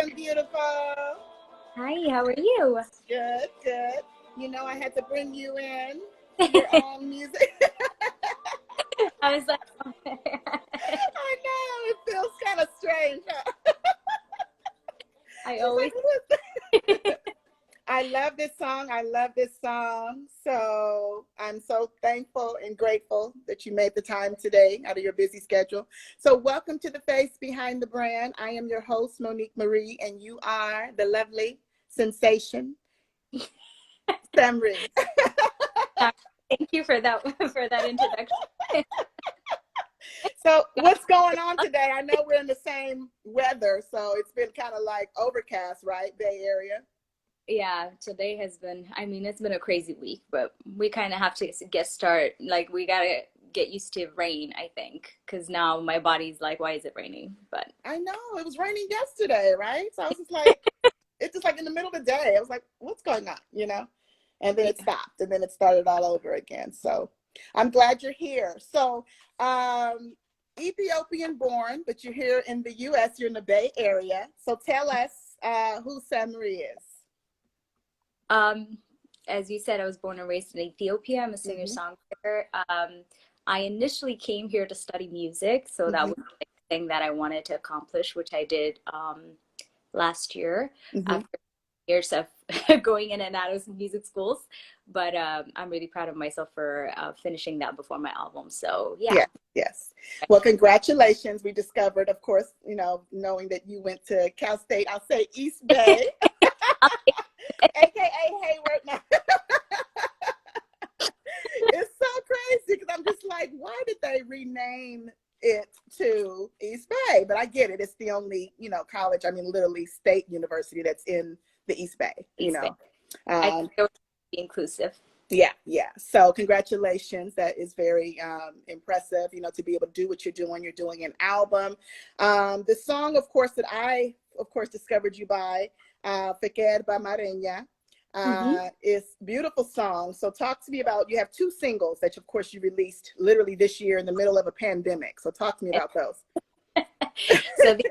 doing, beautiful? Hi, how are you? Good, good. You know, I had to bring you in your own music. I was like, I know, it feels kind of strange. Huh? I She's like, always, who is that? I love this song. I love this song. So I'm so thankful and grateful that you made the time today out of your busy schedule. So welcome to The Face Behind the Brand. I am your host, Monique Marie, and you are the lovely sensation, SamRi. thank you for that for that introduction. So what's going on today? I know we're in the same weather, so it's been kind of like overcast, right? Bay Area. Yeah, today has been, it's been a crazy week, but we kind of have to get started. Like, we gotta get used to rain, I think, because now my body's like, why is it raining? But I know it was raining yesterday, right? So I was just like, it's just like in the middle of the day. I was like, what's going on, you know? And then it yeah. stopped, and then it started all over again. So I'm glad you're here. So Ethiopian born, but you're here in the U.S. You're in the Bay Area. So tell us who SamRi is. Um, as you said, I was born and raised in Ethiopia. I'm a Mm-hmm. singer-songwriter. I initially came here to study music, so that Mm-hmm. was the thing that I wanted to accomplish, which I did last year Mm-hmm. after years of going in and out of music schools. But I'm really proud of myself for finishing that before my album. So yeah. Yes, yes. Well, congratulations. We discovered, of course, you know, knowing that you went to Cal State, I'll say East Bay, aka Hayward. Now, it's so crazy because I'm just like, why did they rename it to East Bay? But I get it. It's the only, you know, college, I mean, literally state university that's in the East Bay, you East Bay. know. I think it was inclusive. Yeah, yeah. So congratulations. That is very impressive, you know, to be able to do what you're doing. You're doing an album. The song, of course, that I, of course, discovered you by, Fikir Ba'Maregna, Hmm. is beautiful song. So talk to me about, you have two singles that, of course, you released literally this year in the middle of a pandemic. So talk to me about those. So the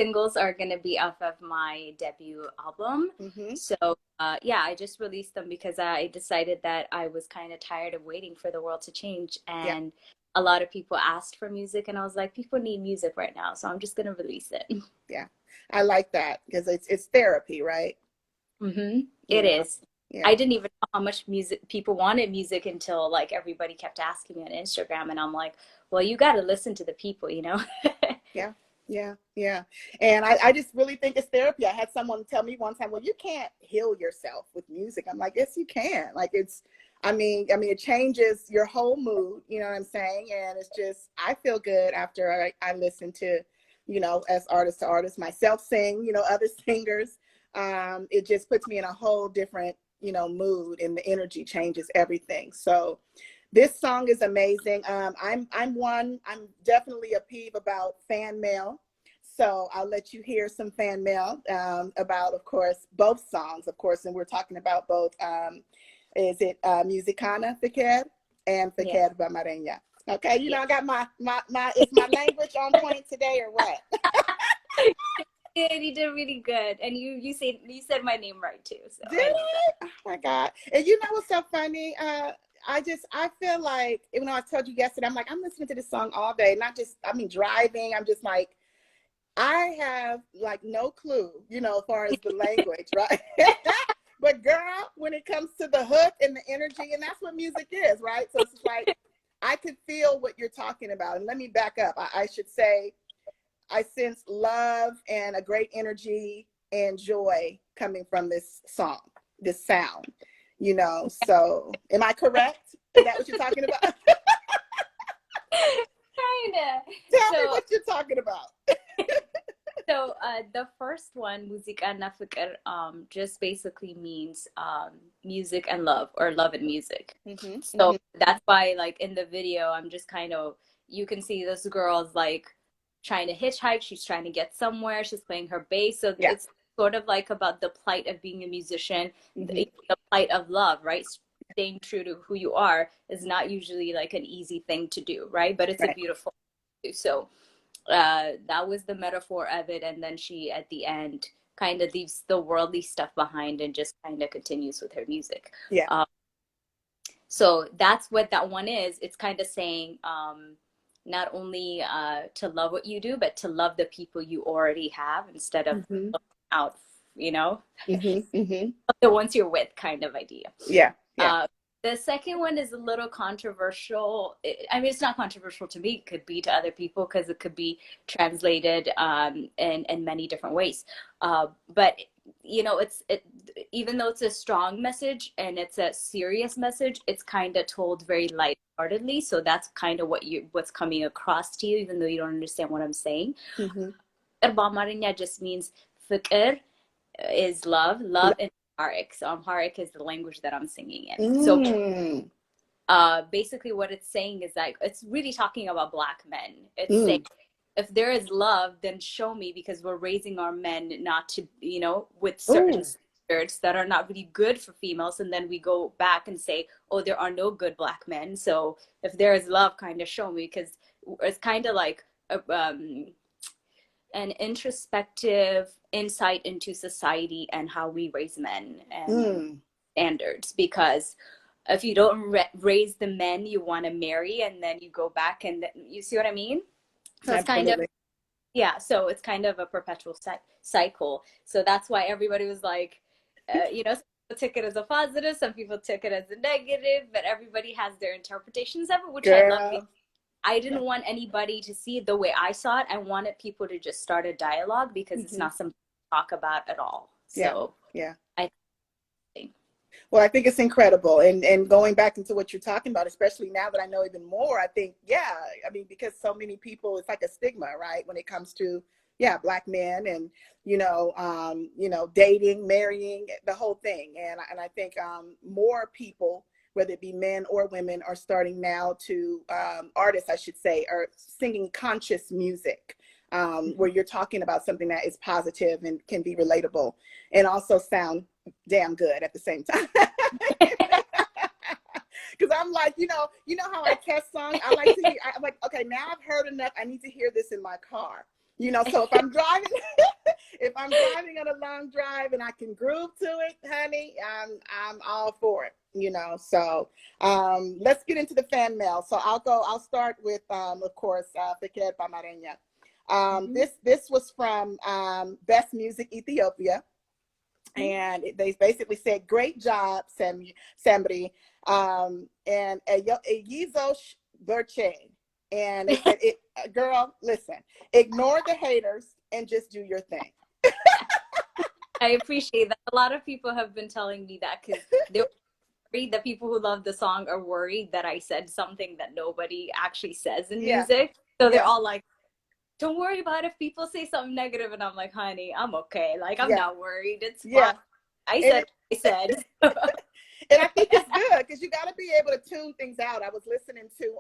singles are going to be off of my debut album. Mm-hmm. So yeah, I just released them because I decided that I was kind of tired of waiting for the world to change. Yeah, And a lot of people asked for music, and I was like, people need music right now, so I'm just going to release it. yeah. I like that because it's therapy, right? You It know, is. yeah. I didn't even know how much music people wanted music until like everybody kept asking me on Instagram, and I'm like, well, you got to listen to the people, you know? Yeah, yeah, yeah. And I just really think it's therapy. I had someone tell me one time, well, you can't heal yourself with music. I'm like, yes, you can. Like I mean, it changes your whole mood, you know what I'm saying? And it's just, I feel good after I listen to, you know, as artist to artist, myself sing, you know, other singers. It just puts me in a whole different, you know, mood, and the energy changes everything. So this song is amazing. I'm definitely a peeve about fan mail. So I'll let you hear some fan mail about, of course, both songs, of course, and we're talking about both. Is it Musicana Fikir and Yeah. Fikir Ba'Maregna? Okay, you Yeah. know, I got is my language on point today or what? Yeah, you did really good, and you said my name right too, so Did I love that. I? Oh my God. And you know what's so funny? I feel like, even though I told you yesterday, I'm like, I'm listening to this song all day, not just, I mean, driving. I'm just like, I have like no clue, you know, as far as the language, right? But girl, when it comes to the hook and the energy, and that's what music is, right? So it's just like, I could feel what you're talking about. And let me back up. I should say, I sense love and a great energy and joy coming from this song, this sound, you know. So, am I correct? Is that what you're talking about? Kinda. Tell me So, what you're talking about. the first one, Musika na Fikir, just basically means music and love, or love and music. Mm-hmm, So mm-hmm, that's why, like in the video, I'm just kind of, you can see this girl's like trying to hitchhike. She's trying to get somewhere. She's playing her bass. So yeah. it's sort of like about the plight of being a musician, Mm-hmm, the plight of love, right? Staying true to who you are is not usually like an easy thing to do, right? But it's a right. beautiful thing to do. So that was the metaphor of it. And then she, at the end, kind of leaves the worldly stuff behind and just kind of continues with her music. Yeah. So that's what that one is. It's kind of saying not only to love what you do, but to love the people you already have instead of Mm-hmm. out, Mm-hmm. Mm-hmm. the ones you're with kind of idea. Yeah. Yeah. The second one is a little controversial. I mean, it's not controversial to me. It could be to other people because it could be translated in many different ways. But even though it's a strong message and it's a serious message, it's kind of told very lightheartedly. So that's kind of what's coming across to you, even though you don't understand what I'm saying. Mm-hmm. Fikir Ba'Maregna just means fikir is love, and Amharic. So Amharic is the language that I'm singing in. Mm. So basically what it's saying is like, it's really talking about Black men. It's saying, if there is love, then show me, because we're raising our men not to, with certain standards that are not really good for females. And then we go back and say, oh, there are no good Black men. So if there is love, kind of show me, because it's kind of like an introspective insight into society and how we raise men and standards. Because if you don't raise the men you want to marry, and then you go back and you see what I mean? So it's kind of, so it's kind of a perpetual cycle. So that's why everybody was like, some people took it as a positive, some people took it as a negative, but everybody has their interpretations of it, which I love. I didn't want anybody to see it the way I saw it. I wanted people to just start a dialogue, because it's not something to talk about at all. So I think. Well, I think it's incredible. And going back into what you're talking about, especially now that I know even more, I think, I mean, because so many people, it's like a stigma, right? When it comes to, Black men and, dating, marrying, the whole thing. And I think more people, whether it be men or women, are starting now to, artists, I should say, are singing conscious music, where you're talking about something that is positive and can be relatable and also sound damn good at the same time. Because I'm like, you know how I test songs? I like to hear, I'm like, okay, now I've heard enough. I need to hear this in my car. So if I'm driving, on a long drive and I can groove to it, honey, I'm all for it. So let's get into the fan mail. So I'll start with, of course, Fikir Ba'Maregna. This was from Best Music Ethiopia. And they basically said, great job, SamRi, and Yizosh Berche. And they said, girl, listen, ignore the haters and just do your thing. I appreciate that. A lot of people have been telling me that, because they're worried, the people who love the song are worried that I said something that nobody actually says in music. So they're all like, don't worry about if people say something negative. And I'm like, honey, I'm okay. Like, I'm not worried. It's fine. I said what I said. And I think it's good, because you got to be able to tune things out. I was listening to,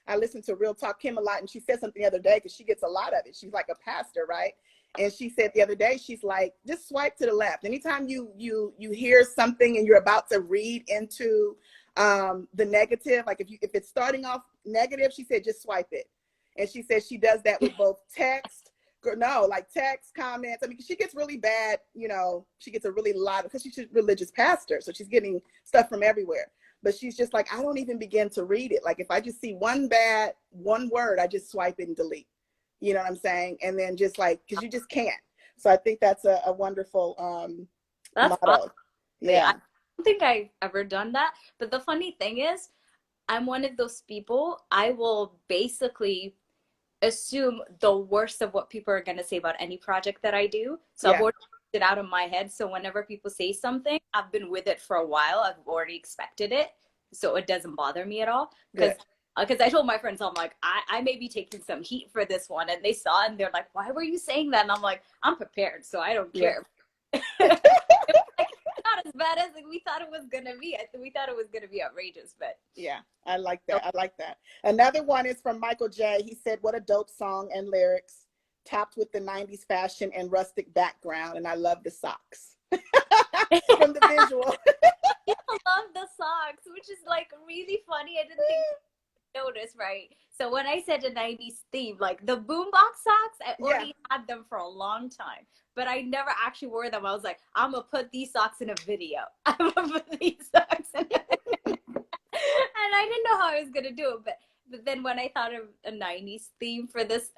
I listened to Real Talk Kim a lot, and she said something the other day, because she gets a lot of it. She's like a pastor, right? And she said the other day, she's like, just swipe to the left. Anytime you hear something and you're about to read into the negative, like if it's starting off negative, she said, just swipe it. And she says she does that with both text, comments. I mean, she gets really bad, she gets a really lot, because she's a religious pastor. So she's getting stuff from everywhere. But she's just like, I don't even begin to read it. Like, if I just see one word, I just swipe it and delete. You know what I'm saying? And then just like, because you just can't. So I think that's a wonderful that's motto. Awesome. Yeah. I don't think I've ever done that. But the funny thing is, I'm one of those people, I will basically assume the worst of what people are going to say about any project that I do. So I've already put it out of my head. So whenever people say something, I've been with it for a while. I've already expected it. So it doesn't bother me at all. Because I told my friends, I'm like, I may be taking some heat for this one. And they saw it and they're like, why were you saying that? And I'm like, I'm prepared. So I don't care. Not as bad as we thought it was gonna be. We thought it was gonna be outrageous, but I like that. I like that. Another one is from Michael J. He said, what a dope song and lyrics, topped with the 90s fashion and rustic background, and I love the socks. From the visual. People love the socks, which is like really funny. I didn't think notice, right? So when I said the 90s theme, like the boombox socks, I Yeah. already had them for a long time, but I never actually wore them. I was like, I'm gonna put these socks in a video. I'm gonna put these socks in and I didn't know how I was gonna do it, but then when I thought of a 90s theme for this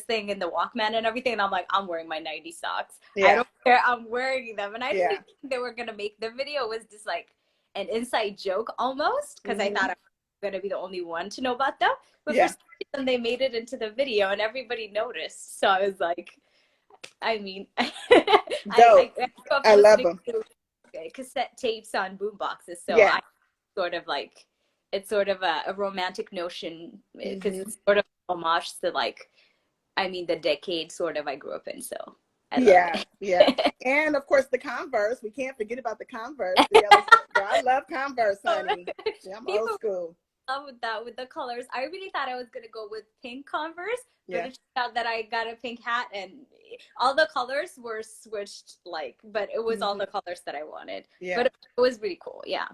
thing and the Walkman and everything, and I'm like, I'm wearing my 90s socks. Yeah. I don't care, I'm wearing them. And I didn't Yeah. even think they were gonna make the video was just like an inside joke almost, because I thought I was gonna be the only one to know about them. But for some reason they made it into the video and everybody noticed. So I was like, I mean, I grew up I love listening them. to cassette tapes on boomboxes, so Yeah. I sort of like it's sort of a romantic notion because it's sort of homage to like, I mean, the decade sort of I grew up in, so I love it. Yeah. And of course the Converse. We can't forget about the Converse. I love Converse, honey. Yeah, I'm old school. Love with that, with the colors. I really thought I was gonna go with pink Converse, but Yeah. it turned out that I got a pink hat and all the colors were switched, like, but it was all the colors that I wanted. Yeah. But it was really cool. Yeah.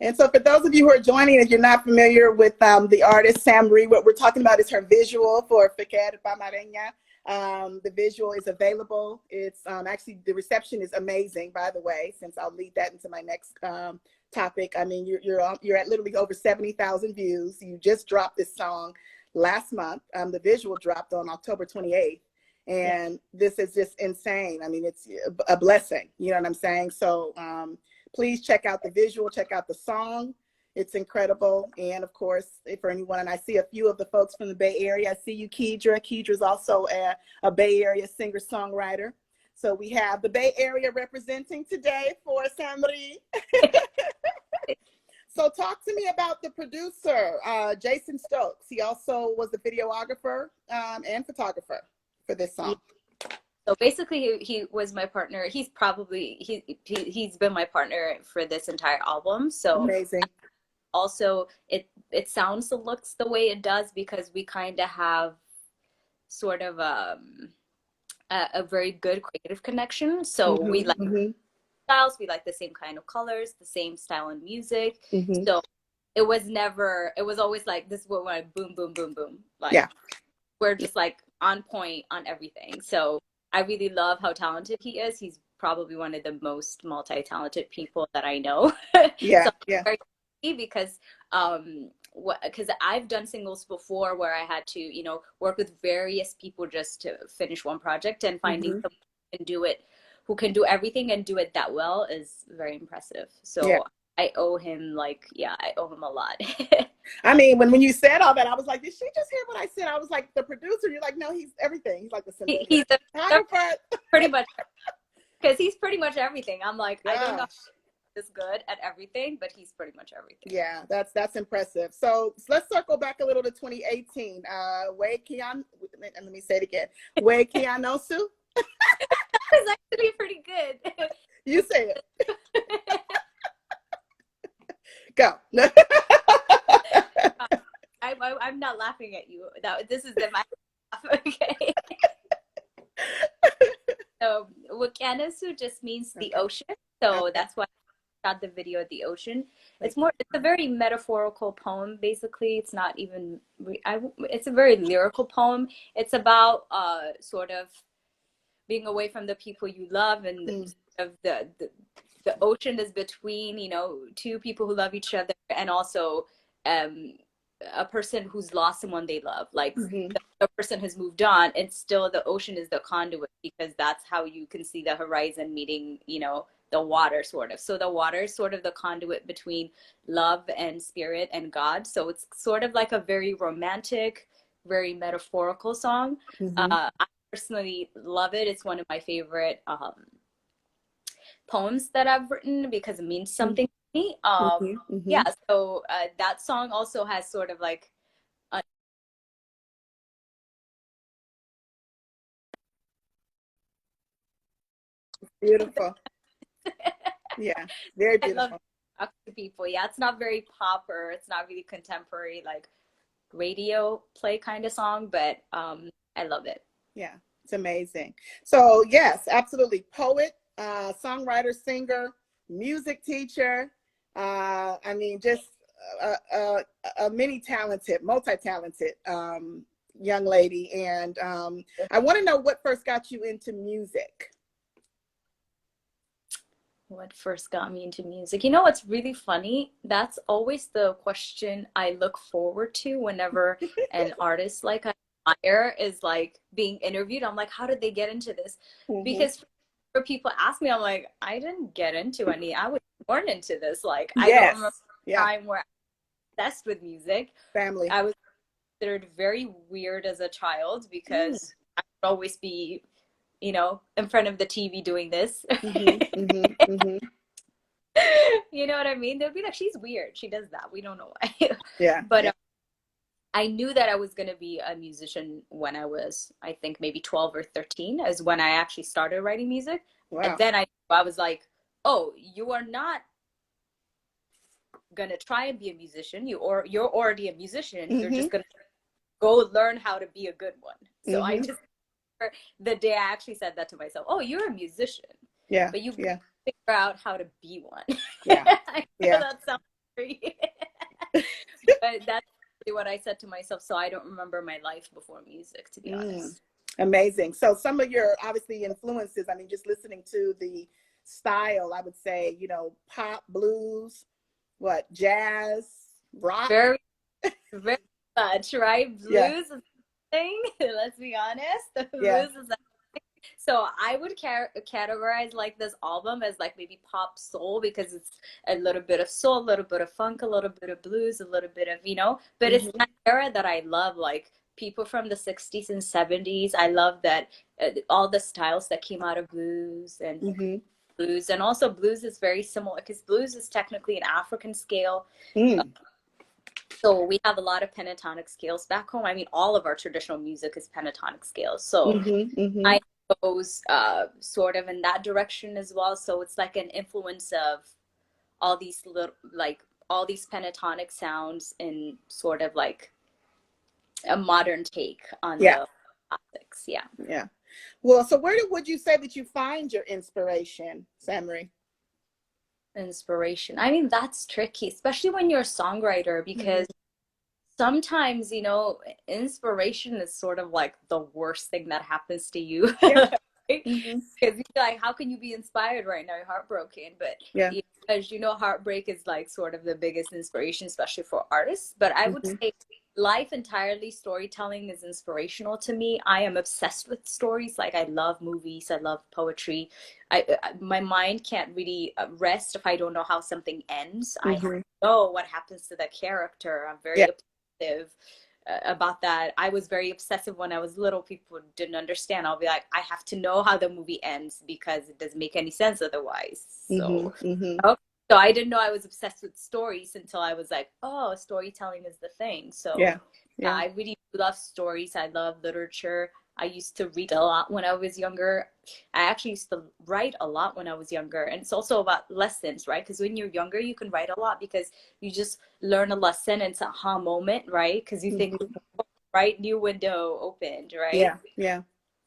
And so for those of you who are joining, if you're not familiar with the artist SamRi, what we're talking about is her visual for Fikir Ba'Maregna. The visual is available. It's actually, the reception is amazing, by the way, since I'll lead that into my next topic. I mean, you're at literally over 70,000 views. You just dropped this song last month. The visual dropped on October 28th. And this is just insane. I mean, it's a blessing. You know what I'm saying? So please check out the visual, check out the song. It's incredible. And of course, for anyone, and I see a few of the folks from the Bay Area. I see you, Kedra. Kedra's also a Bay Area singer-songwriter. So we have the Bay Area representing today for SamRi. So talk to me about the producer, Jason Stokes. He also was the videographer and photographer for this song. So basically, he was my partner. He's been my partner for this entire album. So amazing. Also, it sounds and looks the way it does because we kind of have sort of a very good creative connection. So we like styles, we like the same kind of colors, the same style in music. So it was always like, this is what we're like, boom, boom, boom, boom. Like, we're just like on point on everything. So I really love how talented he is. He's probably one of the most multi-talented people that I know. So because I've done singles before where I had to, you know, work with various people just to finish one project, and finding someone who can do it, who can do everything and do it that well is very impressive. So I owe him I owe him a lot. I mean, when you said all that, I was like, did she just hear what I said? I was like, the producer. You're like, no, he's everything. He's like the he's pretty much, because he's pretty much everything. I'm like, I don't know is good at everything, but he's pretty much everything. Yeah, that's impressive. So let's circle back a little to 2018. Let me say it again. We Kianosu. That was actually pretty good. You say it. Go. I'm not laughing at you. This is my laugh. Okay. So Wakanasu just means the ocean. So that's why I shot the video at the ocean. It's a very metaphorical poem, basically. It's not even, it's a very lyrical poem. It's about sort of being away from the people you love, and the ocean is between, you know, two people who love each other, and also a person who's lost someone they love. Like the person has moved on, and still the ocean is the conduit, because that's how you can see the horizon meeting, you know, the water sort of. So the water is sort of the conduit between love and spirit and God. So it's sort of like a very romantic, very metaphorical song. I personally love it. It's one of my favorite poems that I've written because it means something to me. Yeah, so that song also has sort of like beautiful. Yeah, very beautiful. I love to people. Yeah, it's not very pop, or it's not really contemporary like radio play kind of song, but I love it. Yeah, it's amazing. So yes, absolutely. Poet, songwriter, singer, music teacher. I mean, just a multi-talented young lady, and I want to know what first got you into music. What first got me into music? You know what's really funny? That's always the question I look forward to whenever an artist like I admire is like being interviewed. I'm like, how did they get into this? Because for people ask me, I'm like, I didn't get into any. I was born into this. Like, I don't remember a time where I was obsessed with music. Family. I was considered very weird as a child because I would always be, you know, in front of the TV doing this. You know what I mean? They'll be like, she's weird. She does that. We don't know why. Yeah. But I knew that I was going to be a musician when I was, I think, maybe 12 or 13 is when I actually started writing music. Wow. And then I was like, oh, you are not going to try and be a musician. You're already a musician. You're just going to go learn how to be a good one. So I just, the day I actually said that to myself, oh, you're a musician. Yeah. But you figure out how to be one. Yeah. I know that sounds very, but that's really what I said to myself. So I don't remember my life before music, to be honest. Amazing. So some of your obviously influences, I mean, just listening to the style, I would say, you know, pop, blues, jazz, rock. Very, very much, right? Blues is a thing. Let's be honest. Blues is a So I would categorize like this album as like maybe pop soul because it's a little bit of soul, a little bit of funk, a little bit of blues, a little bit of, you know, but it's that era that I love, like people from the 60s and 70s. I love that all the styles that came out of blues and blues. And also blues is very similar because blues is technically an African scale. So we have a lot of pentatonic scales back home. I mean, all of our traditional music is pentatonic scales. So I goes sort of in that direction as well. So it's like an influence of all these little, like all these pentatonic sounds in sort of like a modern take on the classics. Yeah. Well, so where would you say that you find your inspiration, SamRi? Inspiration. I mean, that's tricky, especially when you're a songwriter, because sometimes, you know, inspiration is sort of like the worst thing that happens to you. Because you're like, how can you be inspired right now? You're heartbroken. But as you know, heartbreak is like sort of the biggest inspiration, especially for artists. But I would say life entirely, storytelling is inspirational to me. I am obsessed with stories. Like I love movies. I love poetry. My mind can't really rest if I don't know how something ends. I have to know what happens to the character. I'm very obsessive about that. I was very obsessive when I was little. People didn't understand. I'll be like, I have to know how the movie ends because it doesn't make any sense otherwise. So, so I didn't know I was obsessed with stories until I was like, oh, storytelling is the thing. So I really love stories. I love literature. I used to read a lot when I was younger. I actually used to write a lot when I was younger. And it's also about lessons, right? Because when you're younger, you can write a lot because you just learn a lesson. And it's a aha moment, right? Because you think, right, new window opened, right? Yeah.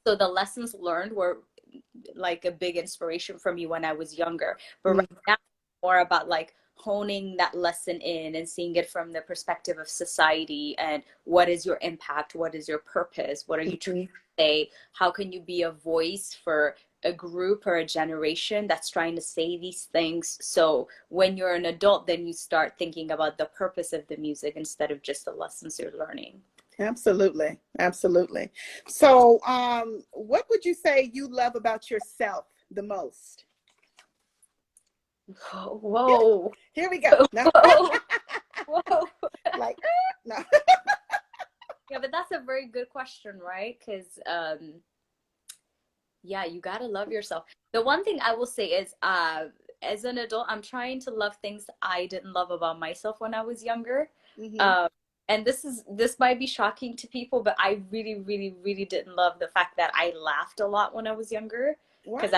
So the lessons learned were like a big inspiration for me when I was younger. But right now, more about like honing that lesson in and seeing it from the perspective of society and what is your impact, what is your purpose, what are you trying to say, how can you be a voice for a group or a generation that's trying to say these things. So when you're an adult, then you start thinking about the purpose of the music instead of just the lessons you're learning. Absolutely. So what would you say you love about yourself the most? Whoa. Here we go. No. Whoa. Like, no. Yeah, but that's a very good question, right? Because, you got to love yourself. The one thing I will say is, as an adult, I'm trying to love things I didn't love about myself when I was younger. And this might be shocking to people, but I really, really, really didn't love the fact that I laughed a lot when I was younger. Because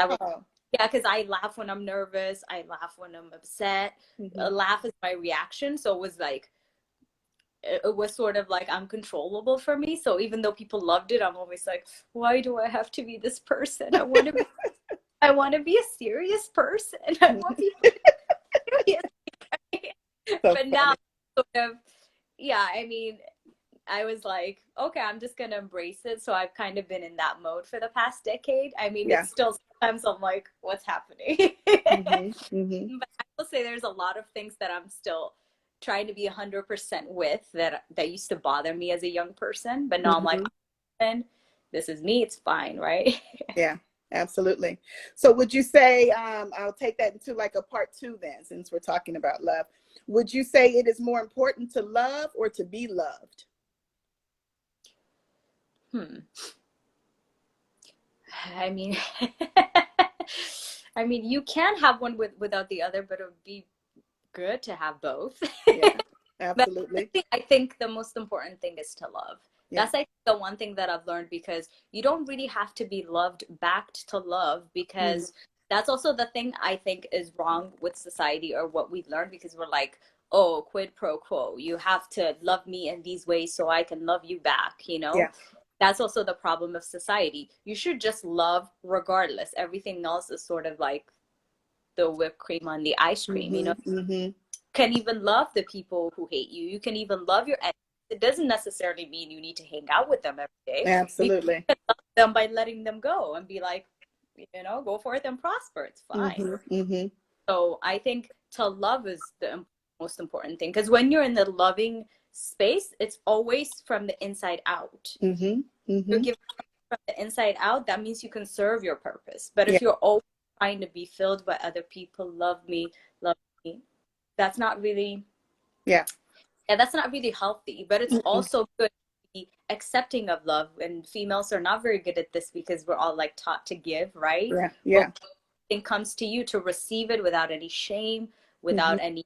I laugh when I'm nervous. I laugh when I'm upset. A laugh is my reaction. So it was sort of like uncontrollable for me. So even though people loved it, I'm always like, why do I have to be this person? I want to be a serious person. I want people to be serious. But now sort of, yeah, I mean, I was like, okay, I'm just gonna embrace it. So I've kind of been in that mode for the past decade. I mean, Yeah. it's still sometimes I'm like, what's happening? But I will say there's a lot of things that I'm still trying to be 100% with that used to bother me as a young person. But now I'm like, this is me. It's fine, right? Yeah, absolutely. So would you say, I'll take that into like a part two then, since we're talking about love. Would you say it is more important to love or to be loved? I mean, I mean, you can have one without the other, but it would be good to have both. Yeah, But absolutely. I think the most important thing is to love. Yeah. That's like the one thing that I've learned, because you don't really have to be loved back to love, Mhm. because that's also the thing I think is wrong with society, or what we learn, because we're like, oh, quid pro quo. You have to love me in these ways so I can love you back, you know? Yeah. That's also the problem of society. You should just love regardless. Everything else is sort of like the whipped cream on the ice cream, you know? Can even love the people who hate you. You can even love your enemies. It doesn't necessarily mean you need to hang out with them every day. You Absolutely. can love them by letting them go and be like, you know, go forth and prosper. It's fine. So I think to love is the most important thing, because when you're in the loving space, it's always from the inside out. You're giving from the inside out, that means you can serve your purpose. But Yeah. if you're always trying to be filled by other people, love me, that's not really, Yeah. yeah, that's not really healthy. But it's also good to be accepting of love. And females are not very good at this, because we're all like taught to give, right? Yeah. But Yeah. it comes to you to receive it without any shame, without any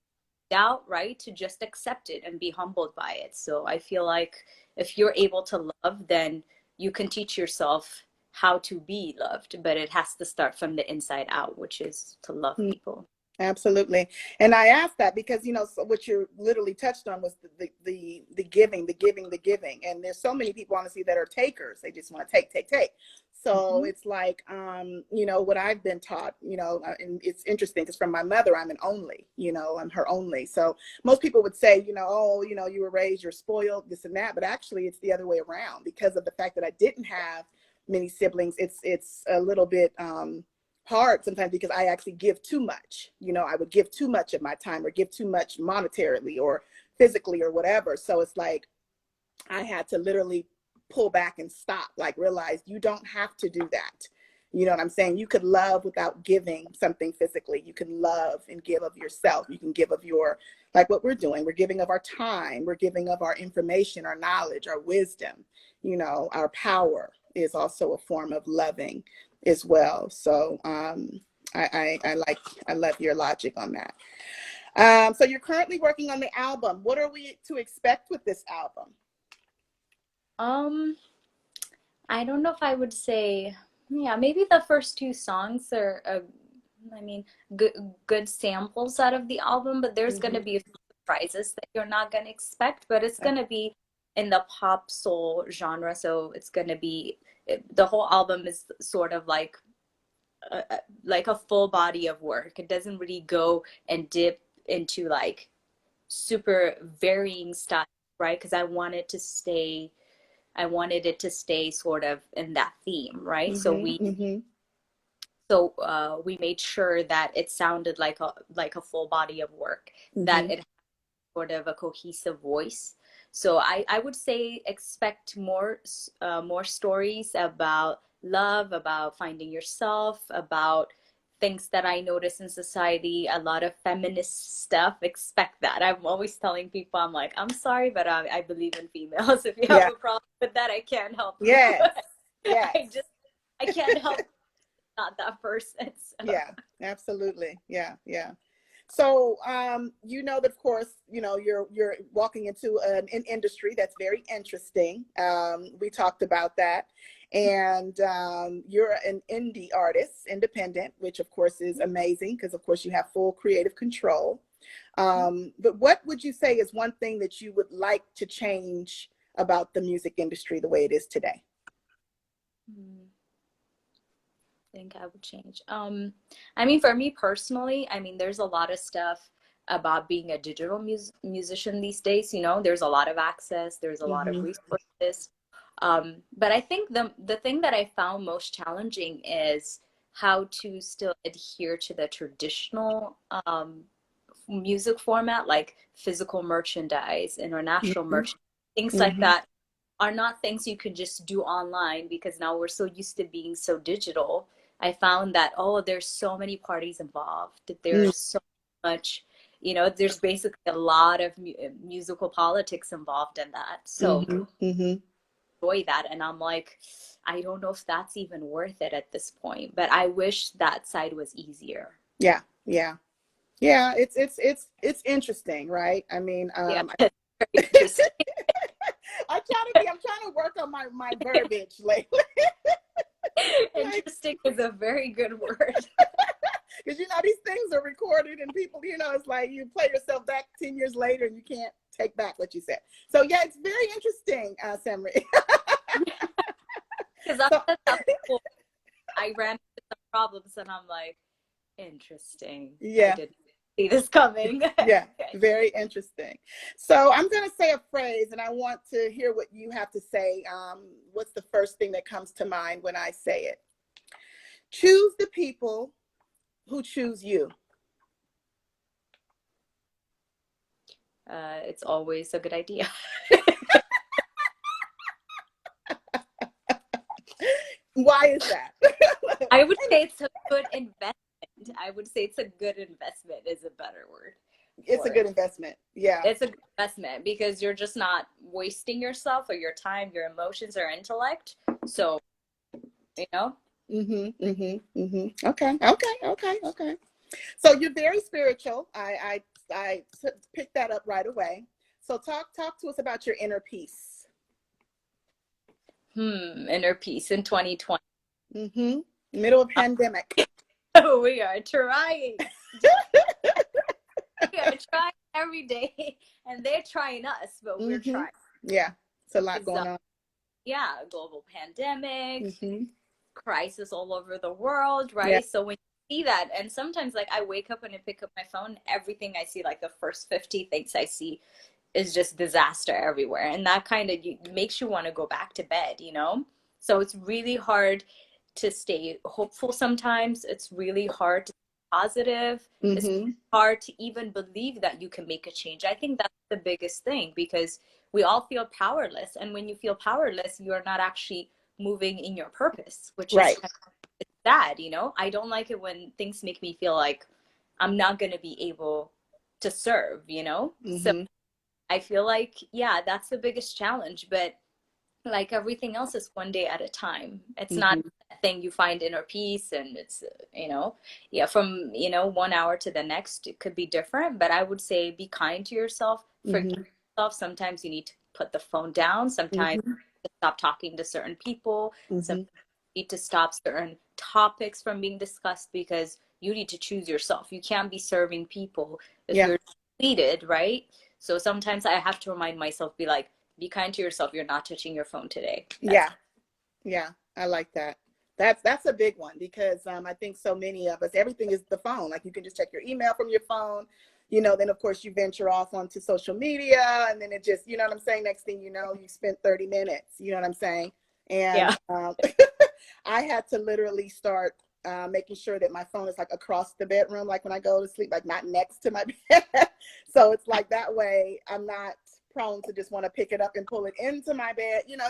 doubt, right? To just accept it and be humbled by it. So I feel like if you're able to love, then you can teach yourself how to be loved, but it has to start from the inside out, which is to love people. Absolutely. And I asked that because, you know, so what you literally touched on was the giving, the giving. And there's so many people, honestly, that are takers. They just want to take, take, take. So it's like, you know, what I've been taught, you know, and it's interesting because from my mother, I'm an only, you know, I'm her only. So most people would say, you know, oh, you know, you were raised, you're spoiled, this and that. But actually, it's the other way around, because of the fact that I didn't have many siblings. It's a little bit, hard sometimes, because I actually give too much. You know, I would give too much of my time, or give too much monetarily or physically or whatever. So it's like I had to literally pull back and stop, like realize you don't have to do that. You know what I'm saying? You could love without giving something physically. You can love and give of yourself. You can give of your, like what we're doing. We're giving of our time. We're giving of our information, our knowledge, our wisdom. You know, our power is also a form of loving as well. So I love your logic on that. So you're currently working on the album. What are we to expect with this album? Um, I don't know if I would say, yeah, maybe the first two songs are, I mean, good samples out of the album, but there's going to be a few surprises that you're not going to expect, but it's going to be in the pop soul genre. So it's going to be, the whole album is sort of like a full body of work. It doesn't really go and dip into like super varying stuff, right? Because I wanted it to stay sort of in that theme, right? So we made sure that it sounded like a full body of work, that it had sort of a cohesive voice. So I would say expect more stories about love, about finding yourself, about things that I notice in society, a lot of feminist stuff. Expect that. I'm always telling people, I'm like, I'm sorry, but I believe in females. If you have Yeah. a problem with that, I can't help you. Yes. Yes. I can't help not that person. So. Yeah, absolutely. Yeah, yeah. So, you know that of course, you know, you're walking into an industry that's very interesting. We talked about that, and you're an indie artist, independent, which of course is amazing because of course you have full creative control. But what would you say is one thing that you would like to change about the music industry the way it is today? Think I would change. I mean, for me personally, I mean, there's a lot of stuff about being a digital musician these days. You know, there's a lot of access, there's a lot of resources. But I think the thing that I found most challenging is how to still adhere to the traditional music format, like physical merchandise, international merchandise, things like that are not things you can just do online, because now we're so used to being so digital. I found that, oh, there's so many parties involved. There's so much, you know, there's basically a lot of musical politics involved in that. So enjoy that. And I'm like, I don't know if that's even worth it at this point, but I wish that side was easier. Yeah, yeah. Yeah, it's interesting, right? I mean, Yeah, very interesting. I'm trying to work on my verbiage lately. Interesting is a very good word. Because, you know, these things are recorded and people, you know, it's like you play yourself back 10 years later and you can't take back what you said. So yeah, it's very interesting, SamRi. Because I ran into some problems and I'm like, interesting. Yeah. I didn't see this coming. Yeah, very interesting. So I'm going to say a phrase and I want to hear what you have to say. What's the first thing that comes to mind when I say it? Choose the people who choose you. It's always a good idea. Why is that? I would say it's a good investment. I would say it's a good investment is a better word. It's a good investment. Yeah. It's a good investment because you're just not wasting yourself or your time, your emotions or intellect. So, you know. Okay. So you're very spiritual. I picked that up right away. So talk to us about your inner peace. Inner peace in 2020. Middle of pandemic. Oh, we are trying. We are trying every day, and they're trying us, but we're trying. Yeah, it's a lot going on. Yeah, global pandemic, crisis all over the world, right? Yeah. So when you see that, and sometimes like I wake up and I pick up my phone, everything I see, like the first 50 things I see is just disaster everywhere. And that kind of makes you want to go back to bed, you know? So it's really hard to stay hopeful sometimes. It's really hard to be positive. It's hard to even believe that you can make a change. I think that's the biggest thing because we all feel powerless. And when you feel powerless, you're not actually moving in your purpose, which is sad, you know? I don't like it when things make me feel like I'm not going to be able to serve, you know? So I feel like, yeah, that's the biggest challenge. But like everything else is one day at a time. It's not a thing you find inner peace and it's, you know, yeah, from, you know, 1 hour to the next, it could be different. But I would say be kind to yourself, forgive yourself. Sometimes you need to put the phone down. Sometimes you need to stop talking to certain people. Sometimes you need to stop certain topics from being discussed because you need to choose yourself. You can't be serving people if you're depleted, right? So sometimes I have to remind myself, be like, be kind to yourself. You're not touching your phone today. Yeah. I like that. That's a big one because I think so many of us, everything is the phone. Like you can just check your email from your phone, you know, then of course you venture off onto social media and then it just, you know what I'm saying? Next thing you know, you spent 30 minutes, you know what I'm saying? And I had to literally start making sure that my phone is like across the bedroom, like when I go to sleep, like not next to my bed. So it's like that way I'm not prone to just want to pick it up and pull it into my bed. You know,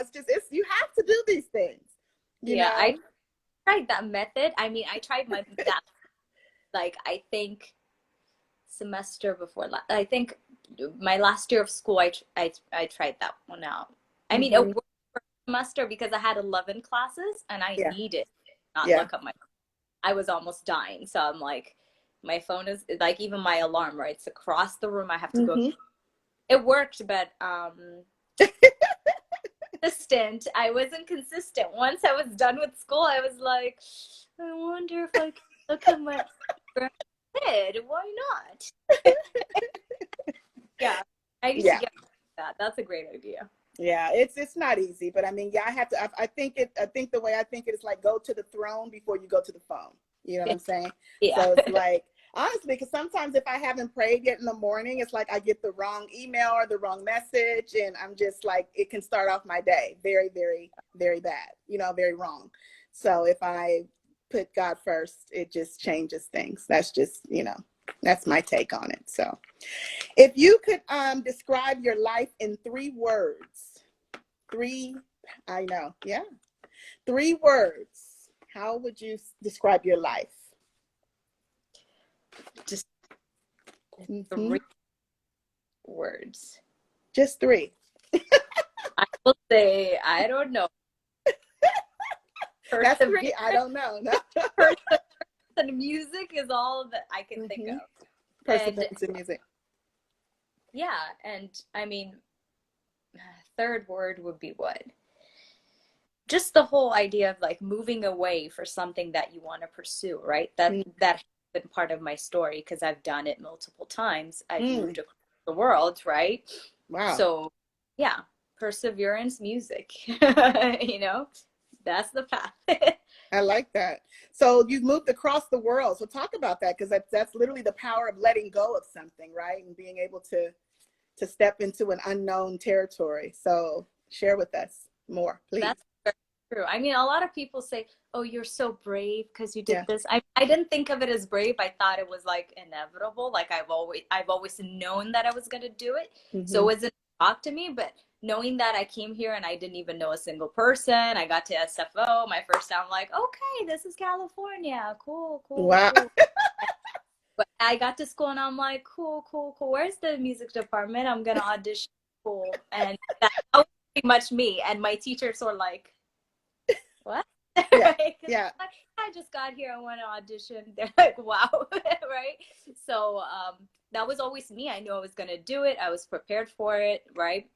you have to do these things. You know? I tried that method. I mean, I tried that, like, I think semester before, I think my last year of school, I tried that one out. I mean, it worked for a semester because I had 11 classes and I needed not look at my phone. I was almost dying. So I'm like, my phone is like, even my alarm, right? It's across the room. I have to go. It worked, but consistent. I wasn't consistent. Once I was done with school, I was like, I wonder if I can look at my head. Why not? Yeah, I need to get that. That's a great idea. Yeah, it's not easy, but I mean, I have to. I think the way I think it is like go to the throne before you go to the phone. You know what I'm saying? Yeah. So it's like Honestly, because sometimes if I haven't prayed yet in the morning, it's like I get the wrong email or the wrong message, and I'm just like, it can start off my day very, very, very bad, very wrong. So if I put God first, it just changes things. That's just, that's my take on it. So if you could describe your life in 3 words, I know, yeah, 3 words, how would you describe your life? Just Mm-hmm. 3 words. Just 3. I will say, I don't know. That's 3. I don't know. No. And music is all that I can think of. Perseverance in music. Yeah, and I mean, 3rd word would be what? Just the whole idea of like moving away for something that you want to pursue, right? That has been part of my story because I've done it multiple times. I've moved across the world, right? Wow. So yeah, perseverance, music, that's the path. I like that. So you've moved across the world. So talk about that, because that's literally the power of letting go of something, right? And being able to step into an unknown territory. So share with us more, please. That's true. I mean, a lot of people say, "Oh, you're so brave because you did this." I didn't think of it as brave. I thought it was like inevitable. Like I've always known that I was going to do it. So it wasn't a shock to me. But knowing that I came here and I didn't even know a single person, I got to SFO my first time. I'm like, okay, this is California. Cool. Wow. Cool. But I got to school and I'm like, cool. Where's the music department? I'm going to audition. Cool. And that was pretty much me. And my teachers were like, what? Yeah. Right? Yeah. Like, I just got here. I want to audition. They're like, wow. Right? So that was always me. I knew I was going to do it. I was prepared for it. Right?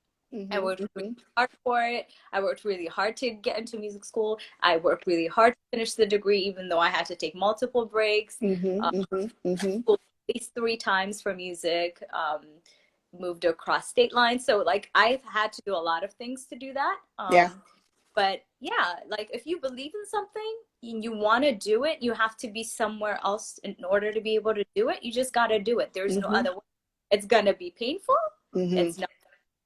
I worked really hard for it. I worked really hard to get into music school. I worked really hard to finish the degree, even though I had to take multiple breaks. At least 3 times for music. Moved across state lines. So like I've had to do a lot of things to do that. But yeah, like if you believe in something and you want to do it, you have to be somewhere else in order to be able to do it. You just got to do it. There's no other way. It's going to be painful. It's not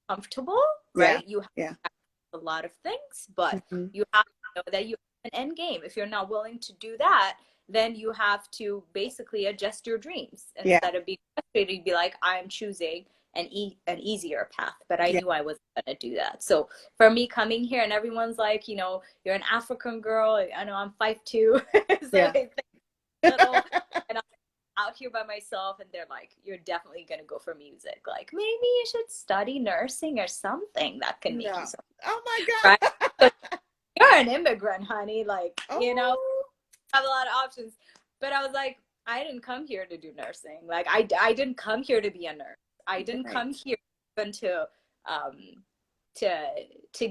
comfortable, right? You have to practice a lot of things, but you have to know that you have an end game. If you're not willing to do that, then you have to basically adjust your dreams. Instead of being frustrated, you'd be like, I'm choosing an easier path. But I knew I wasn't going to do that. So for me coming here and everyone's like, you're an African girl. I know I'm 5'2". So they think little, and I'm out here by myself, and they're like, you're definitely going to go for music. Like, maybe you should study nursing or something that can make you something. Oh my God. Right? So you're an immigrant, honey. Like, have a lot of options. But I was like, I didn't come here to do nursing. Like, I didn't come here to be a nurse. I didn't come here even to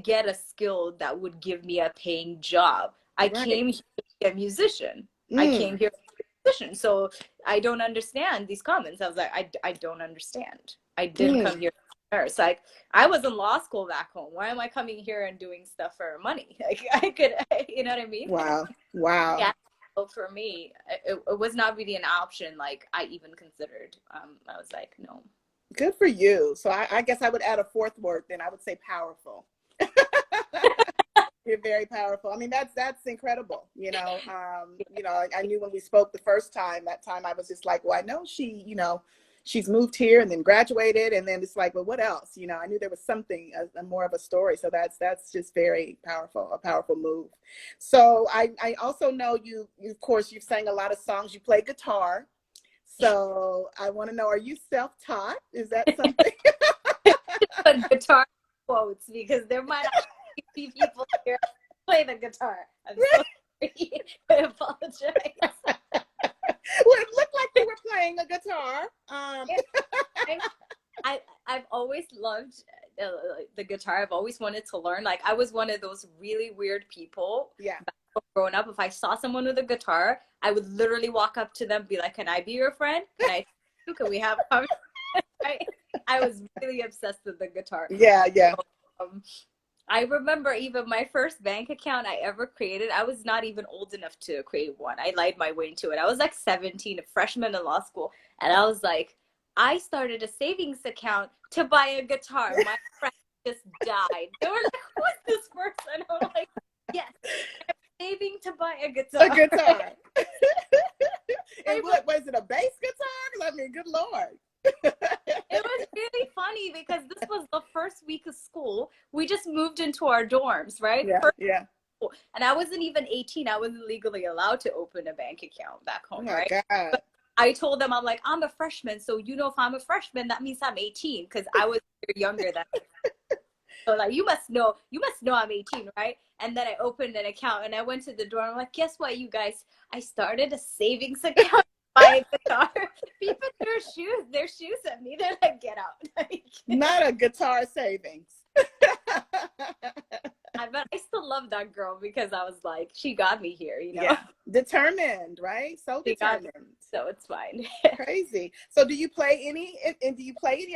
get a skill that would give me a paying job. I came here to be a musician. I came here to be a musician. So I don't understand these comments. I was like, I don't understand. I didn't come here to nurse. Like, I was in law school back home. Why am I coming here and doing stuff for money? Like, I could, you know what I mean? Wow. Yeah. So for me, it was not really an option. Like I even considered. I was like, no. Good for you. So I guess I would add a 4th word. Then I would say powerful. You're very powerful. I mean, that's incredible. I knew when we spoke the first time, that time I was just like, well, I know she's moved here and then graduated, and then it's like, well, what else? I knew there was something, more of a story. So that's just very powerful, a powerful move. So I also know you, of course, you've sang a lot of songs. You play guitar. So I want to know, are you self-taught? Is that something? But guitar quotes, because there might not be people here play the guitar. I'm sorry. I apologize. Well, it looked like you were playing a guitar. I've always loved the guitar. I've always wanted to learn. Like I was one of those really weird people. Yeah. Growing up, if I saw someone with a guitar, I would literally walk up to them and be like, can I be your friend? Can we have a conversation? I was really obsessed with the guitar. Yeah. So, I remember even my first bank account I ever created, I was not even old enough to create one. I lied my way into it. I was like 17, a freshman in law school. And I was like, I started a savings account to buy a guitar. My friend just died. They were like, who is this person? I'm like, yes, I'm saving to buy a guitar. A guitar. And what was it, a bass guitar? 'Cause I mean, good Lord. It was really funny because this was the first week of school. We just moved into our dorms, right? Yeah, First yeah. school. And I wasn't even 18. I wasn't legally allowed to open a bank account back Oh home, my right? God. But I told them, I'm like, I'm a freshman. So, if I'm a freshman, that means I'm 18 because I was younger than so like, you must know I'm 18, right? And then I opened an account and I went to the door. And I'm like, guess what, you guys? I started a savings account. Buy a guitar. People threw their shoes at me. They're like, get out. Like, not a guitar savings. but I still love that girl because I was like, she got me here, Yeah. Determined, right? So determined. So it's fine. Crazy. So do you play any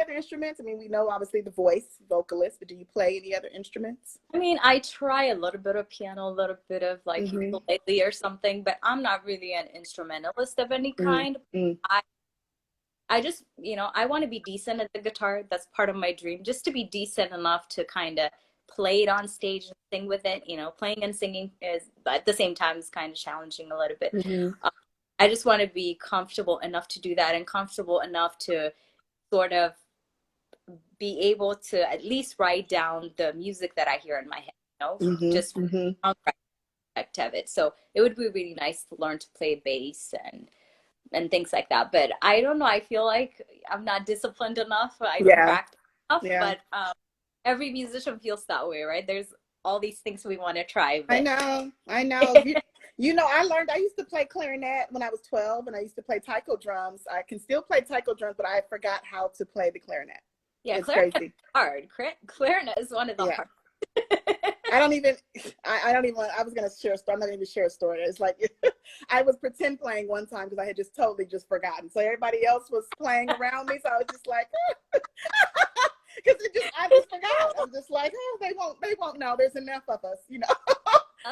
other instruments? I mean, we know obviously the voice vocalist, but do you play any other instruments? I mean, I try a little bit of piano, a little bit of like ukulele or something, but I'm not really an instrumentalist of any kind. I just, I want to be decent at the guitar. That's part of my dream, just to be decent enough to kind of play it on stage and sing with it. Playing and singing is, at the same time, is kind of challenging a little bit. I just want to be comfortable enough to do that and comfortable enough to sort of be able to at least write down the music that I hear in my head, just aspect of it. So it would be really nice to learn to play bass and things like that. But I don't know. I feel like I'm not disciplined enough. I don't practice enough. But every musician feels that way, right? There's all these things we want to try. But... I know. I used to play clarinet when I was 12, and I used to play taiko drums. I can still play taiko drums, but I forgot how to play the clarinet. Yeah, it's clarinet crazy. Is hard. Clarinet is one of the hard. I was going to share a story. I'm not going to share a story. It's like, I was pretend playing one time because I had just totally forgotten. So everybody else was playing around me. So I was just like, because I just forgot. I was just like, oh, they won't know. There's enough of us,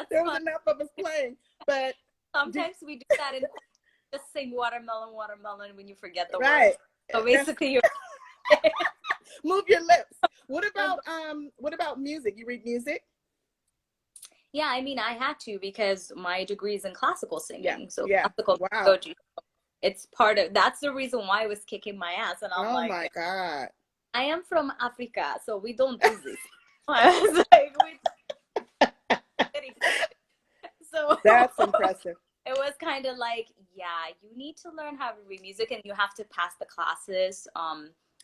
there was enough of us playing. But sometimes we do that and just sing watermelon when you forget the words. So basically you're move your lips. What about music? You read music? Yeah, I mean, I had to because my degree is in classical singing. Classical pedagogy. It's that's the reason why I was kicking my ass. And I'm like, oh my God. I am from Africa, so we don't do this. I was like, so that's impressive. It was kind of like, you need to learn how to read music and you have to pass the classes.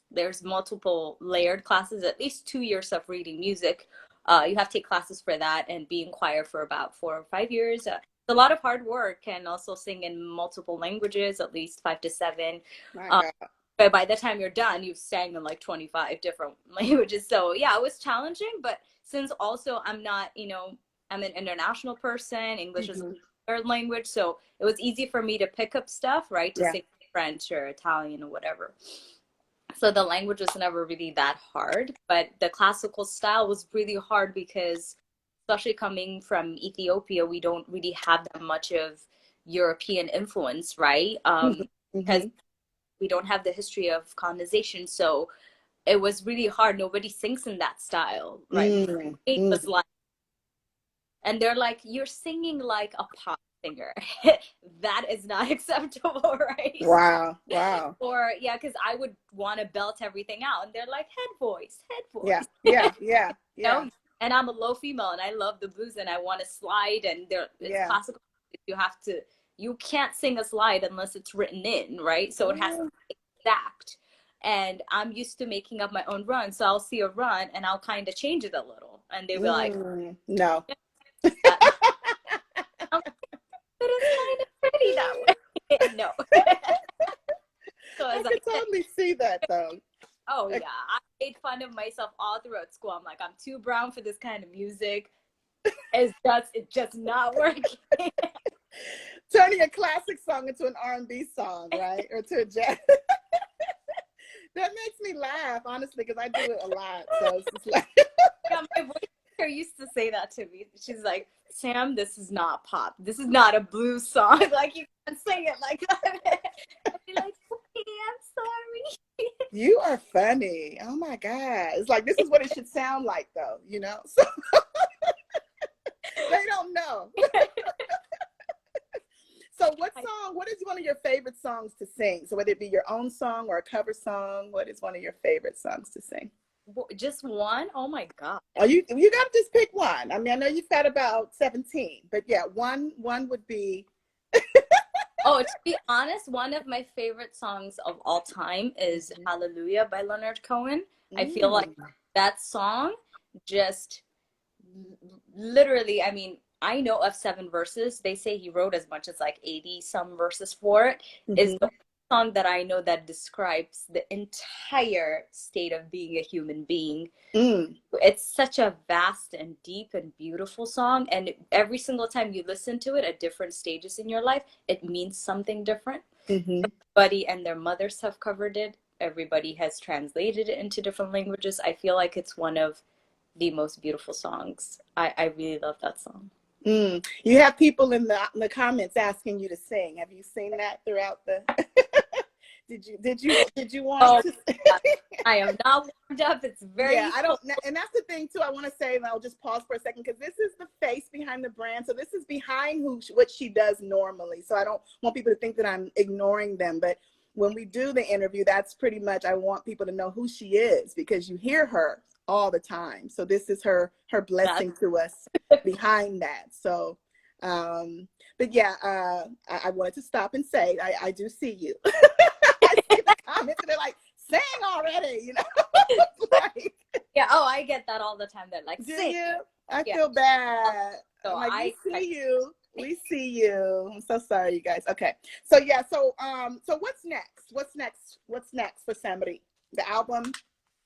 There's multiple layered classes, at least 2 years of reading music. You have to take classes for that and be in choir for about 4 or 5 years. It's a lot of hard work, and also sing in multiple languages, at least 5 to 7. My God. But by the time you're done, you've sang in like 25 different languages. So it was challenging. But since also I'm not, I'm an international person, English is a third language. So it was easy for me to pick up stuff, right? To sing French or Italian or whatever. So the language was never really that hard, but the classical style was really hard because, especially coming from Ethiopia, we don't really have that much of European influence, right? Because we don't have the history of colonization. So it was really hard. Nobody sings in that style, right? It was like, and they're like, you're singing like a pop singer. That is not acceptable, right? Wow. Or because I would want to belt everything out, and they're like, head voice. Yeah. And I'm a low female, and I love the blues, and I want to slide, and it's classical. You can't sing a slide unless it's written in, right? So it has to be exact. And I'm used to making up my own run, so I'll see a run and I'll kind of change it a little, and they'll be like, no. But it's kind of pretty that way. No. So I can totally see that, though. Oh, yeah. I made fun of myself all throughout school. I'm like, I'm too brown for this kind of music. It's just not working. Turning a classic song into an R&B song, right? Or to a jazz. That makes me laugh, honestly, because I do it a lot. So it's just like... My voice sister used to say that to me. She's like, Sam, this is not pop. This is not a blues song. Like, you can't sing it like that. I'd be like, okay, I'm sorry. You are funny. Oh my God. It's like, this is what it should sound like though, you know? So they don't know. So what is one of your favorite songs to sing? So whether it be your own song or a cover song, what is one of your favorite songs to sing? Just one? Oh my God. Oh, you got to just pick one. I mean, I know you've got about 17, but yeah, one would be. Oh, to be honest, one of my favorite songs of all time is Hallelujah by Leonard Cohen. I feel like that song just literally, I mean, I know of 7 verses. They say he wrote as much as like 80 some verses for it. Is the song that I know that describes the entire state of being a human being. It's such a vast and deep and beautiful song, and every single time you listen to it at different stages in your life, it means something different. Everybody and their mothers have covered it. Everybody has translated it into different languages. I feel like it's one of the most beautiful songs. I really love that song. You have people in the comments asking you to sing. Have you seen that throughout the? Did you want to? I am not warmed up. It's very I don't, and that's the thing too. I want to say, and I'll just pause for a second because this is the face behind the brand. So this is behind what she does normally. So I don't want people to think that I'm ignoring them, but when we do the interview, that's pretty much, I want people to know who she is because you hear her all the time. So this is her blessing to us behind that. So, but yeah, I wanted to stop and say, I do see you. I see the comments and they're like, sing already, you know? Like, yeah, oh, I get that all the time. They're like, do sing. you? I feel bad. So like, we see you. We see you. I'm so sorry, you guys. Okay. So yeah, so what's next? What's next for SamRi? The album?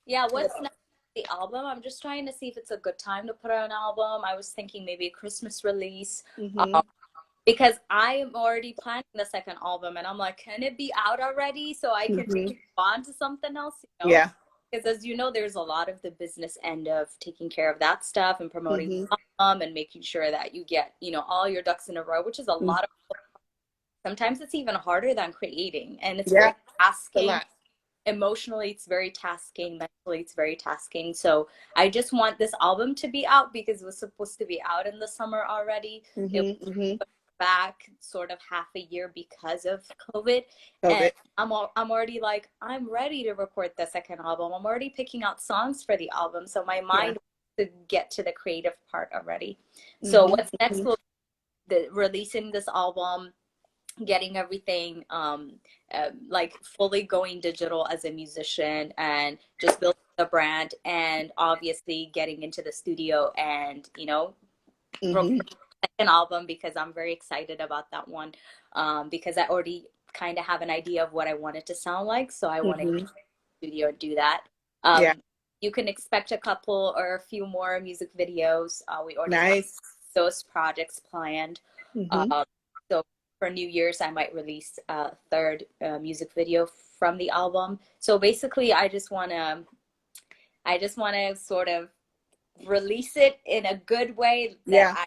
Yeah, what's next? The album. I'm just trying to see if it's a good time to put out an album. I was thinking maybe a Christmas release. Because I'm already planning the second album and I'm like, can it be out already so I can move on to something else? You know? Yeah. Because as you know, there's a lot of the business end of taking care of that stuff and promoting the album and making sure that you get, you know, all your ducks in a row, which is a lot of, sometimes it's even harder than creating. And it's very tasking. Emotionally, it's very tasking. Mentally, it's very tasking. So I just want this album to be out because it was supposed to be out in the summer already. It was back sort of half a year because of COVID. And I'm already like, I'm ready to record the second album. I'm already picking out songs for the album. So my mind wants to get to the creative part already. So what's next will be releasing this album, getting everything like fully going digital as a musician and just building the brand, and obviously getting into the studio and, you know, second album because I'm very excited about that one because I already kind of have an idea of what I want it to sound like. So I want to get to the studio and do that. You can expect a couple or a few more music videos. We already have those projects planned. So for New Year's, I might release a third music video from the album. So basically, I just want to sort of release it in a good way that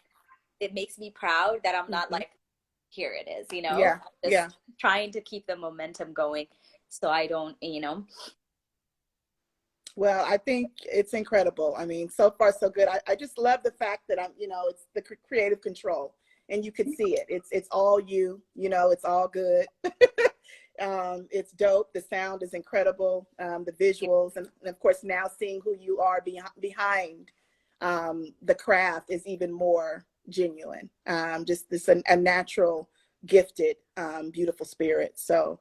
it makes me proud that I'm not like, here it is, you know, just trying to keep the momentum going so I don't, you know. Well, I think it's incredible. I mean, so far so good. I just love the fact that I'm, you know, it's the creative control and you can see it. It's all you know, it's all good. It's dope. The sound is incredible. The visuals and of course now seeing who you are behind the craft is even more genuine. Just this a natural, gifted, beautiful spirit. So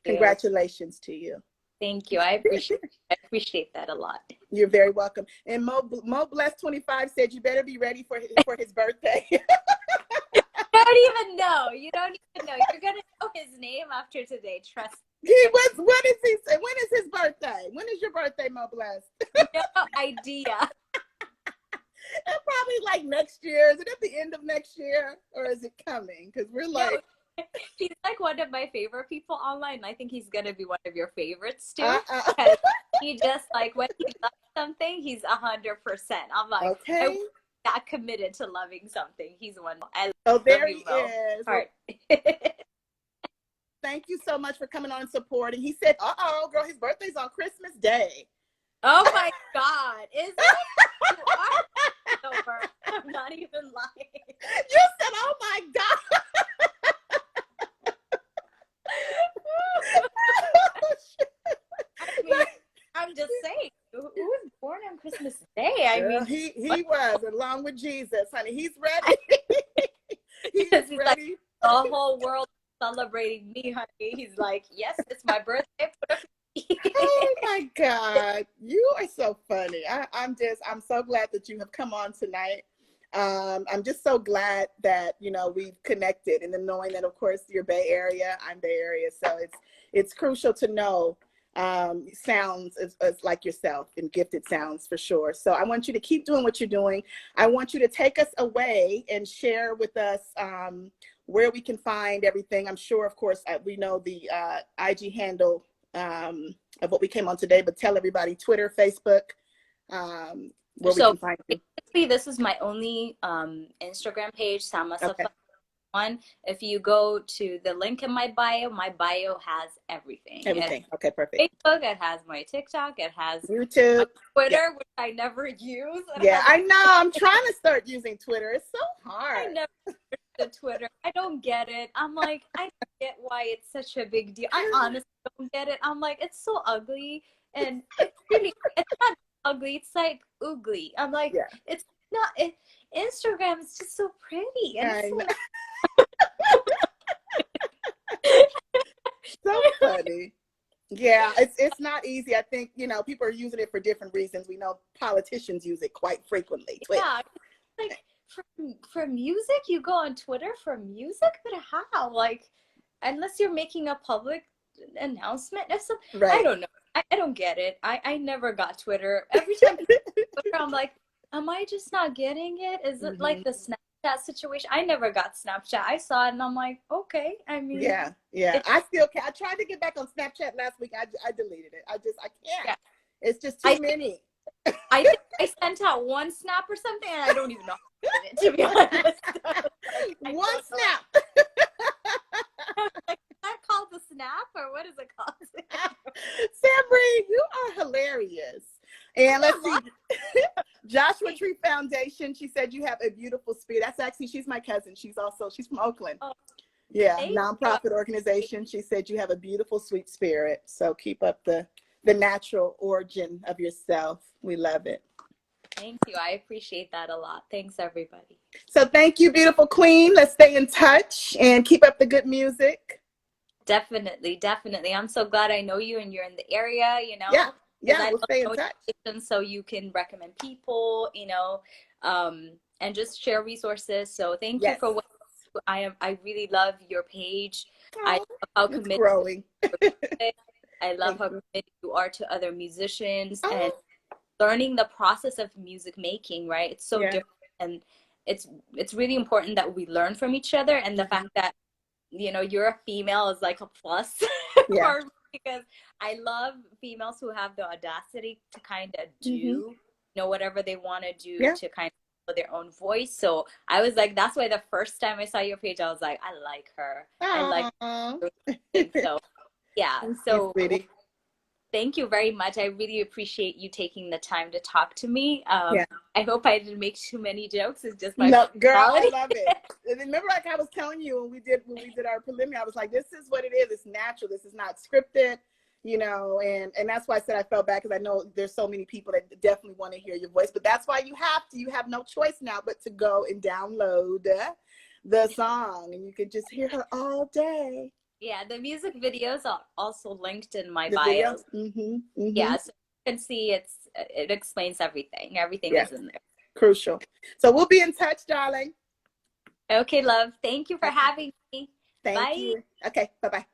congratulations to you. Thank you. I appreciate that a lot. You're very welcome. And Mo Bless 25 said you better be ready for his birthday. Don't even know. You don't even know. You're gonna know his name after today. Trust me. What is he say? When is his birthday? When is your birthday, Mo Bless? No idea. And probably like next year. Is it at the end of next year or is it coming? Because we're like, He's like one of my favorite people online. I think he's gonna be one of your favorites too. Uh-uh. Because he just like when he loves something, he's 100%. I'm like, Okay. I got committed to loving something. He's one. I Oh, there love he you, Mo. is. Well, Heart. thank you so much for coming on and supporting. He said, "Uh-oh, girl, his birthday's on Christmas Day." Oh my God. Is it? You are over. I'm not even lying. You said, "Oh my God." I mean, I'm just saying, who was born on Christmas Day? I Girl, mean, he was, along with Jesus, honey. He's ready. He's because he's like, ready. the whole world celebrating me, honey. He's like, yes, it's my birthday. Oh my God. You are so funny. I'm so glad that you have come on tonight. I'm just so glad that, we've connected, and then knowing that, of course, you're Bay Area, I'm Bay Area. So it's crucial to know sounds as like yourself, and gifted sounds for sure. So I want you to keep doing what you're doing. I want you to take us away and share with us where we can find everything. I'm sure, of course, we know the IG handle of what we came on today, but tell everybody Twitter, Facebook, where we can find you. Basically, this is my only Instagram page, Sama Okay. One. If you go to the link in my bio has everything. Everything. Okay, perfect. Facebook, it has my TikTok, it has YouTube, my Twitter, which I never use. Yeah, I know. I'm trying to start using Twitter. It's so hard. I never the Twitter. I don't get it. I'm like, I don't get why it's such a big deal. I honestly don't get it. I'm like, it's so ugly, and it's not ugly. It's like oogly. I'm like, it's not. Instagram is just so pretty, and so funny. Yeah, it's not easy. I think, people are using it for different reasons. We know politicians use it quite frequently. Yeah, like for music, you go on Twitter for music, but how? Like, unless you're making a public announcement or something. Right. I don't know. I don't get it. I never got Twitter. Every time people Twitter, I'm like, am I just not getting it? Is it like the Snapchat situation? I never got Snapchat. I saw it and I'm like, okay. I mean, yeah. I still can't. I tried to get back on Snapchat last week. I deleted it. I can't. Yeah. It's just too many. I think I sent out one snap or something, and I don't even know how to do it, to be honest. One snap. Like, is that called a snap, or what is it called? SamRi, you are hilarious. And let's see, Joshua Tree Foundation, she said you have a beautiful spirit. That's actually, she's my cousin. She's from Oakland. Oh, yeah, nonprofit organization. She said you have a beautiful, sweet spirit. So keep up the natural origin of yourself. We love it. Thank you. I appreciate that a lot. Thanks, everybody. So thank you, beautiful queen. Let's stay in touch and keep up the good music. Definitely. I'm so glad I know you and you're in the area, Yeah, we'll stay in touch. So you can recommend people, and just share resources. So thank you for what I really love your page. I love how committed growing. I love how committed you are to other musicians and learning the process of music making, right? It's so different, and it's really important that we learn from each other, and the fact that you're a female is like a plus for me, because I love females who have the audacity to kind of do whatever they want to do to kind of their own voice. So I was like, that's why the first time I saw your page, I was like, I like her. I like her. So yeah. So thank you very much. I really appreciate you taking the time to talk to me. I hope I didn't make too many jokes. It's just my girl, I love it. And remember, like I was telling you when we did our preliminary, I was like, this is what it is. It's natural. This is not scripted, and that's why I said I felt bad, because I know there's so many people that definitely want to hear your voice. But that's why you have no choice now but to go and download the song, and you can just hear her all day. Yeah, the music videos are also linked in my bio. Yeah, so you can see it explains everything. Everything is in there. Crucial. So we'll be in touch, darling. Okay, love. Thank you for having me. Thank you. Okay, bye-bye.